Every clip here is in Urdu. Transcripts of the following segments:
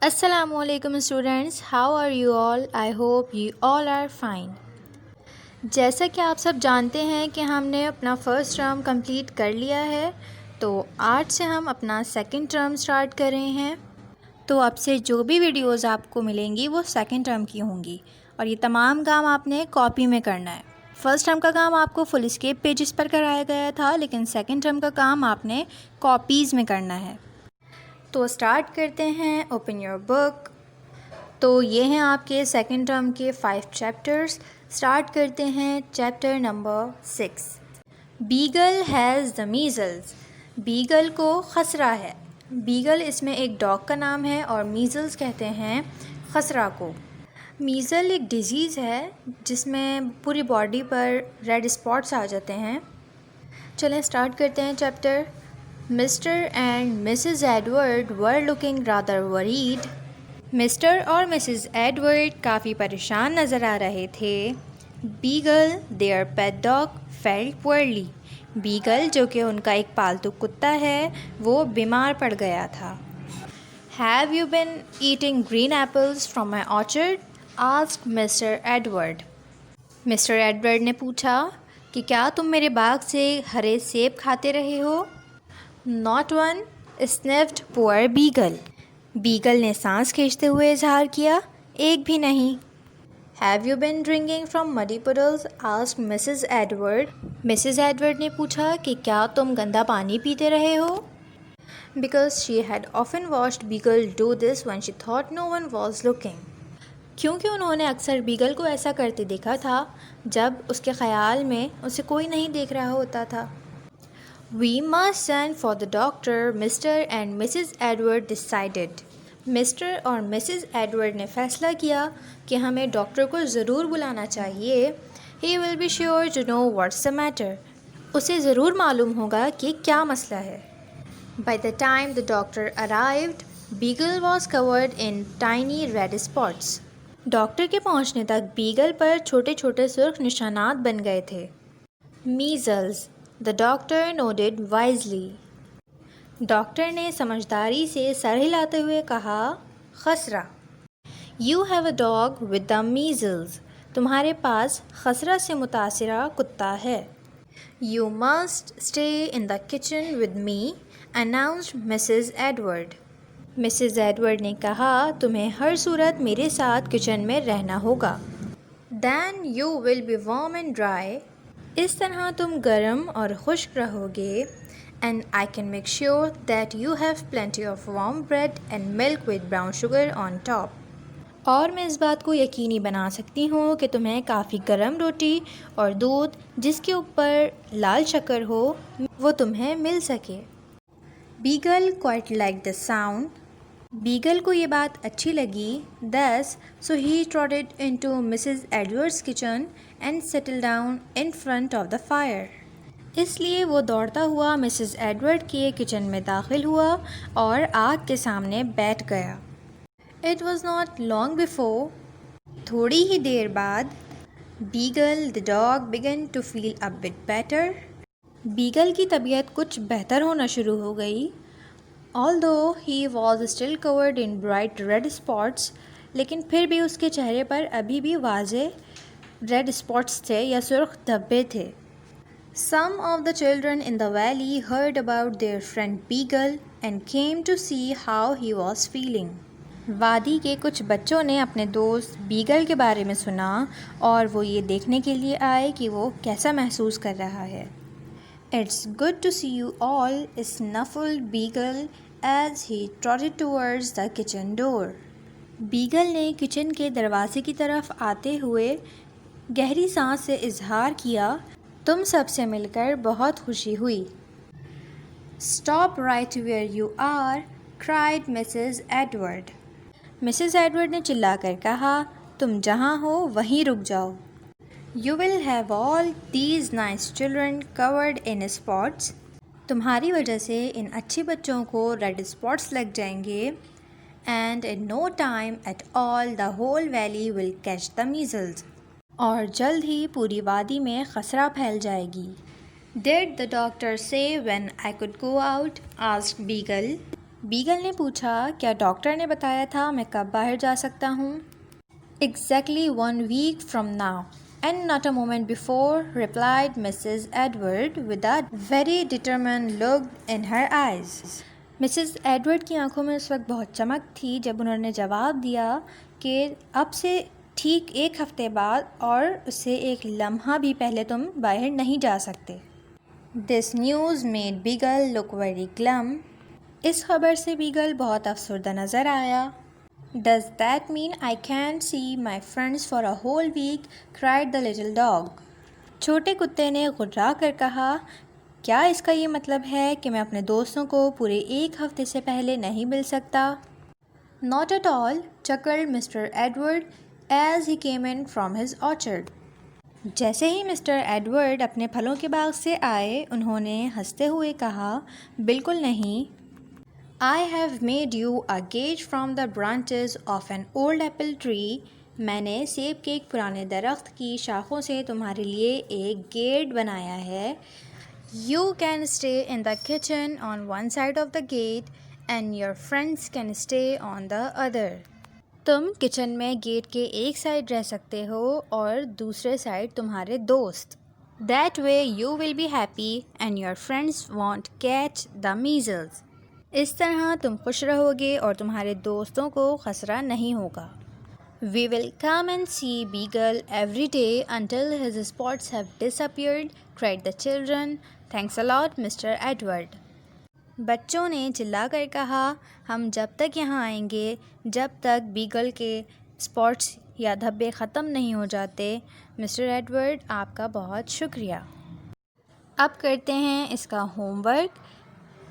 السلام علیکم students, how are you all? I hope you all are fine. جیسا کہ آپ سب جانتے ہیں کہ ہم نے اپنا فرسٹ ٹرم کمپلیٹ کر لیا ہے، تو آج سے ہم اپنا سیکنڈ ٹرم سٹارٹ کر رہے ہیں۔ تو اب سے جو بھی ویڈیوز آپ کو ملیں گی وہ سیکنڈ ٹرم کی ہوں گی، اور یہ تمام کام آپ نے کاپی میں کرنا ہے۔ فرسٹ ٹرم کا کام آپ کو فل اسکیپ پیجز پر کرایا گیا تھا، لیکن سیکنڈ ٹرم کا کام آپ نے کاپیز میں کرنا ہے۔ تو سٹارٹ کرتے ہیں، اوپن یور بک۔ تو یہ ہیں آپ کے سیکنڈ ٹرم کے 5 چیپٹرز۔ سٹارٹ کرتے ہیں chapter number 6۔ Beagle has the measles. Beagle کو خسرہ ہے۔ بیگل اس میں ایک ڈاگ کا نام ہے اور میزلز کہتے ہیں خسرہ کو۔ میزل ایک ڈیزیز ہے جس میں پوری باڈی پر ریڈ اسپاٹس آ جاتے ہیں۔ چلیں سٹارٹ کرتے ہیں chapter. Mr and Mrs Edward were looking rather worried. Mr اور مسز ایڈورڈ کافی پریشان نظر آ رہے تھے۔ Beagle their pet dog felt poorly. Beagle جو کہ ان کا ایک پالتو کتا ہے وہ بیمار پڑ گیا تھا۔ Have you been eating green apples from my orchard? Asked Mr Edward. Mr Edward نے پوچھا کہ کیا تم میرے باغ سے ہرے سیب کھاتے رہے ہو؟ ناٹ ون، اسنیفڈ پور بیگل۔ بیگل نے سانس کھینچتے ہوئے اظہار کیا، ایک بھی نہیں۔ Have you been drinking from muddy puddles? Asked Mrs Edward. Mrs Edward نے پوچھا کہ کیا تم گندا پانی پیتے رہے ہو؟ Because she had often watched Beagle do this when she thought no one was looking۔ کیونکہ انہوں نے اکثر بیگل کو ایسا کرتے دیکھا تھا جب اس کے خیال میں اسے کوئی نہیں دیکھ رہا ہوتا تھا۔ We must send for the doctor, Mr. and Mrs. Edward decided۔ Mr اور مسز ایڈورڈ نے فیصلہ کیا کہ ہمیں ڈاکٹر کو ضرور بلانا چاہیے۔ He will be sure to know what's the matter۔ اسے ضرور معلوم ہوگا کہ کیا مسئلہ ہے۔ By the time the doctor arrived, Beagle was covered in tiny red spots۔ Doctor کے پہنچنے تک بیگل پر چھوٹے چھوٹے سرخ نشانات بن گئے تھے۔ Measles، the doctor nodded wisely۔ Doctor نے سمجھداری سے سر ہلاتے ہوئے کہا، خسرہ۔ You have a dog with the measles۔ تمہارے پاس خسرہ سے متاثرہ کتا ہے۔ You must stay in the kitchen with me، announced Mrs. Edward۔ Mrs Edward نے کہا، تمہیں ہر صورت میرے ساتھ کچن میں رہنا ہوگا۔ Then you will be warm and dry۔ اس طرح تم گرم اور خشک رہو گے۔ And I can make sure that you have plenty of warm bread and milk with brown sugar on top۔ اور میں اس بات کو یقینی بنا سکتی ہوں کہ تمہیں کافی گرم روٹی اور دودھ جس کے اوپر لال شکر ہو وہ تمہیں مل سکے۔ Beagle quite liked the sound۔ بیگل کو یہ بات اچھی لگی۔ Thus, so he trotted into Mrs. Edward's kitchen and settled down in front of the fire۔ اس لیے وہ دوڑتا ہوا مسز ایڈورڈ کے کچن میں داخل ہوا اور آگ کے سامنے بیٹھ گیا۔ It was not long before، تھوڑی ہی دیر بعد، Beagle the dog began to feel a bit better۔ بیگل کی طبیعت کچھ بہتر ہونا شروع ہو گئی۔ Although he was still covered in bright red spots، لیکن پھر بھی اس کے چہرے پر ابھی بھی واضح ریڈ اسپاٹس تھے یا سرخ دھبے تھے۔ Some of the children in the valley heard about their friend Beagle and came to see how he was feeling۔ وادی کے کچھ بچوں نے اپنے دوست بیگل کے بارے میں سنا اور وہ یہ دیکھنے کے لیے آئے کہ وہ کیسا محسوس کر رہا ہے۔ It's good to see you all، snuffled Beagle as he trotted towards the kitchen door۔ بیگل نے کچن کے دروازے کی طرف آتے ہوئے گہری سانس سے اظہار کیا، تم سب سے مل کر بہت خوشی ہوئی۔ Stop right where you are، cried Mrs. Edward۔ Mrs Edward نے چلا کر کہا، تم جہاں ہو وہیں رک جاؤ۔ You will have all these nice children covered in spots۔ تمہاری وجہ سے ان اچھے بچوں کو ریڈ اسپاٹس لگ جائیں گے۔ And in no time at all the whole valley will catch the measles۔ اور جلد ہی پوری وادی میں خسرہ پھیل جائے گی۔ Did the doctor say when I could go out؟ asked Beagle۔ بیگل نے پوچھا کیا ڈاکٹر نے بتایا تھا میں کب باہر جا سکتا ہوں؟ Exactly 1 week from now. And not a moment before, replied Mrs. Edward with a very determined look in her eyes. Mrs Edward کی آنکھوں میں اس وقت بہت چمک تھی جب انہوں نے جواب دیا کہ اب سے ٹھیک 1 ہفتے بعد اور اس سے 1 لمحہ بھی پہلے تم باہر نہیں جا سکتے. This news made Beagle look very glum. اس خبر سے بیگل بہت افسردہ نظر آیا. Does that mean I can't see my friends for a whole week? cried the little dog. چھوٹے کتے نے غرا کر کہا کیا اس کا یہ مطلب ہے کہ میں اپنے دوستوں کو پورے 1 ہفتے سے پہلے نہیں مل سکتا؟ Not at all, chuckled Mr. Edward as he came in from his orchard. جیسے ہی مسٹر ایڈورڈ اپنے پھلوں کے باغ سے آئے انہوں نے ہنستے ہوئے کہا بالکل نہیں. I have made you a gate from the branches of an old apple tree. میں نے سیب کے ایک پرانے درخت کی شاخوں سے تمہارے لیے ایک گیٹ بنایا ہے. You can stay in the kitchen on one side of the gate and your friends can stay on the other. تم کچن میں گیٹ کے ایک سائڈ رہ سکتے ہو اور دوسرے سائڈ تمہارے دوست. That way you will be happy and your friends won't catch the measles. اس طرح تم خوش رہو گے اور تمہارے دوستوں کو خسرہ نہیں ہوگا. We will come and see Beagle every day until his spots have disappeared, cried the children. Thanks a lot, Mr. Edward. بچوں نے چلا کر کہا ہم جب تک یہاں آئیں گے جب تک بیگل کے اسپاٹس یا دھبے ختم نہیں ہو جاتے. مسٹر ایڈورڈ آپ کا بہت شکریہ. اب کرتے ہیں اس کا ہوم ورک.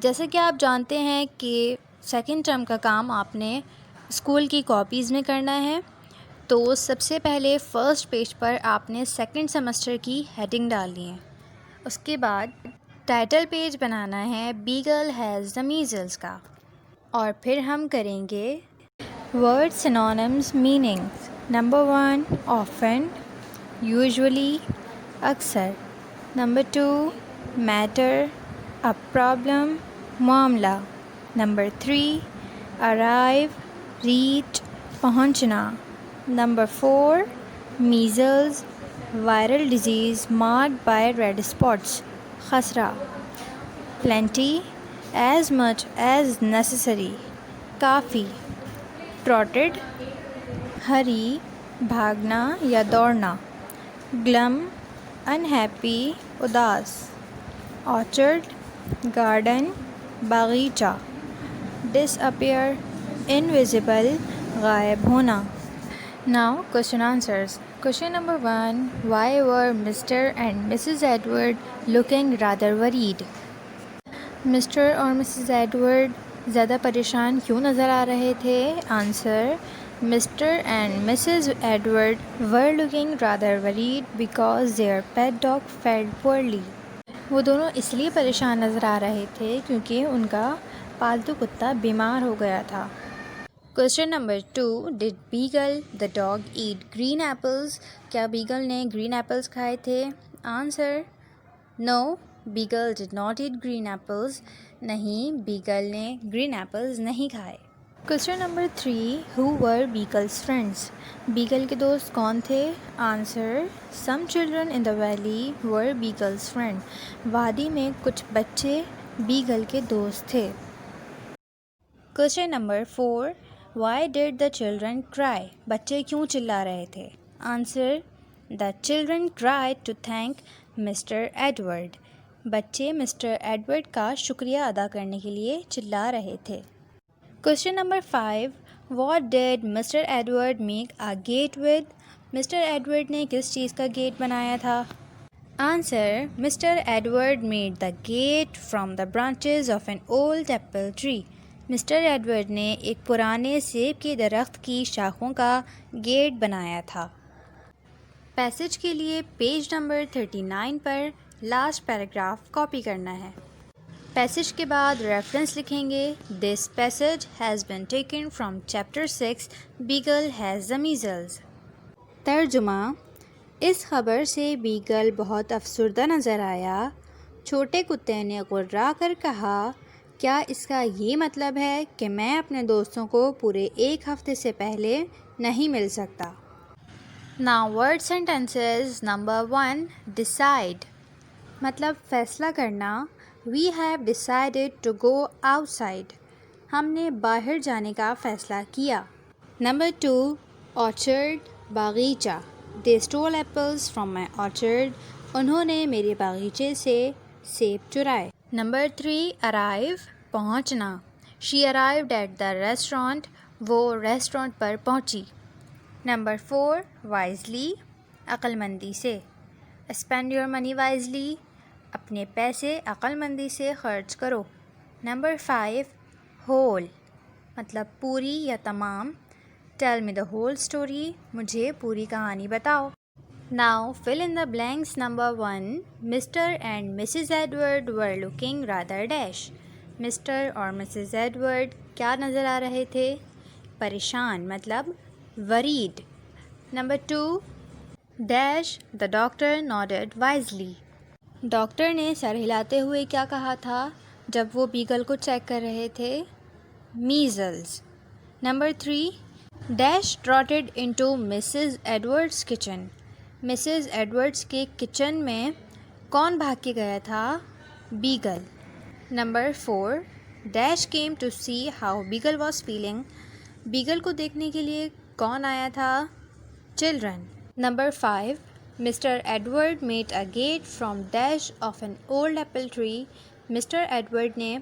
جیسے کہ آپ جانتے ہیں کہ 2nd ٹرم کا کام آپ نے اسکول کی کاپیز میں کرنا ہے. تو سب سے پہلے 1st پیج پر آپ نے 2nd سیمسٹر کی ہیڈنگ ڈالنی ہے. اس کے بعد ٹائٹل پیج بنانا ہے بیگل ہیز دا میزلس کا. اور پھر ہم کریں گے word synonyms meanings. Number 1 often, usually اکثر. نمبر 2 matter, a problem, معاملہ. نمبر 3 arrive, reach, پہنچنا. Number 4 measles, viral disease marked by red spots, خسرہ. plenty, as much as necessary, coffee. trotted, hurry, بھاگنا یا دوڑنا. glum, unhappy, اداس. orchard, garden, باغیچہ. disappear, invisible, غائب ہونا. Now question answers. Question number 1. Why were Mr. and Mrs. Edward looking rather worried? Mr. اور Mrs. Edward زیادہ پریشان کیوں نظر آ رہے تھے؟ Answer. Mr. and Mrs. Edward were looking rather worried because their pet dog felt poorly. وہ دونوں اس لیے پریشان نظر آ رہے تھے کیونکہ ان کا پالتو کتا بیمار ہو گیا تھا. Question number 2. Did Beagle the dog eat green apples? کیا بیگل نے گرین ایپلز کھائے تھے؟ Answer. No, Beagle did not eat green apples. نہیں، بیگل نے گرین ایپلز نہیں کھائے. Question number 3. Who were Beagle's friends? بیگل کے دوست کون تھے؟ Answer. Some children in the valley were Beagle's friend. وادی میں کچھ بچے بیگل کے دوست تھے. Question number 4. Why did the children cry? بچے کیوں چلا رہے تھے؟ Answer. The children cried to thank Mr. Edward. بچے مسٹر ایڈورڈ کا شکریہ ادا کرنے کے لیے چلا رہے تھے. Question number 5. What did Mr. Edward make a gate with? Mr Edward نے کس چیز کا گیٹ بنایا تھا؟ Answer. Mr. Edward made the gate from the branches of an old apple tree. Mr Edward نے ایک پرانے سیب کے درخت کی شاخوں کا گیٹ بنایا تھا. پیسج کے لیے پیج نمبر 39 پر لاسٹ پیراگراف کاپی کرنا ہے. پیسج کے بعد ریفرنس لکھیں گے. This passage has been taken from chapter 6 Beagle has the measles. ترجمہ: اس خبر سے بیگل بہت افسردہ نظر آیا. چھوٹے کتے نے غرا کر کہا کیا اس کا یہ مطلب ہے کہ میں اپنے دوستوں کو پورے ایک ہفتے سے پہلے نہیں مل سکتا؟ Now word sentences number 1 decide مطلب فیصلہ کرنا. We have decided to go outside. ہم نے باہر جانے کا فیصلہ کیا. Number 2 orchard باغیچہ. They stole apples from my orchard. انہوں نے میرے باغیچے سے سیب چرائے. Number 3 arrive پہنچنا. She arrived at the restaurant. وہ ریسٹورنٹ پر پہنچی. Number 4 wisely عقل مندی سے. Spend your money wisely. اپنے پیسے عقل مندی سے خرچ کرو. Number 5 whole مطلب پوری یا تمام. Tell me the whole story. مجھے پوری کہانی بتاؤ. Now fill in the blanks. Number 1 Mr. and Mrs. Edward were looking rather dash. Mr. اور Mrs. Edward کیا نظر آ رہے تھے؟ پریشان مطلب worried. Number 2 dash the doctor nodded wisely. Doctor نے سر ہلاتے ہوئے کیا کہا تھا جب وہ بیگل کو چیک کر رہے تھے؟ measles. Number 3 dash trotted into Mrs. Edwards' kitchen. Mrs Edwardes کے کچن میں کون بھاگ کے گیا تھا؟ بیگل. Number 4 dash came to see how Beagle was feeling. بیگل کو دیکھنے کے لیے کون آیا تھا؟ children. Number 5 Mr. Edward made a gate from dash of an old apple tree. Mr. Edward نے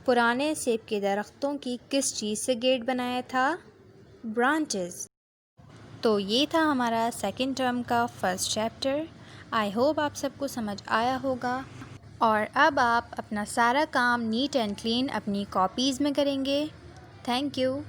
پرانے سیب کے درختوں کی کس چیز سے گیٹ بنایا تھا؟ branches. تو یہ تھا ہمارا سیکنڈ ٹرم کا فرسٹ چیپٹر. آئی ہوپ آپ سب کو سمجھ آیا ہوگا. اور اب آپ اپنا سارا کام نیٹ اینڈ کلین اپنی کاپیز میں کریں گے. Thank you.